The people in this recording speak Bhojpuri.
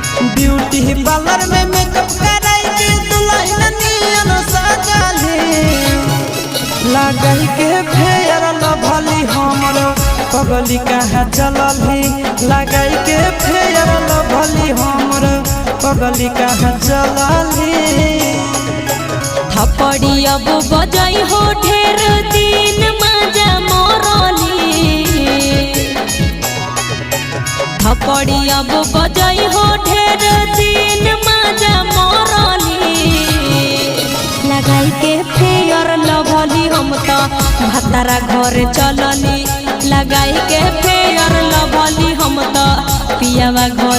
ब्यूटी पार्लर में मेकअप कराई के दुल्हन नियन सजाली लगाई के फेयर लभली हमर पगली कहाँ चलली लगाई के फेयर लभली हमर पगली कहाँ चलली। थपड़ी अब बजाई हो ढेर दिन मजा मोरली थपड़ी अब बजाई हो ढेर दिन मजा मोरली लगाई के फेयर लभली हम तो भतारा घर चलली लगाई के फेयर लभली हम तो पियावा घर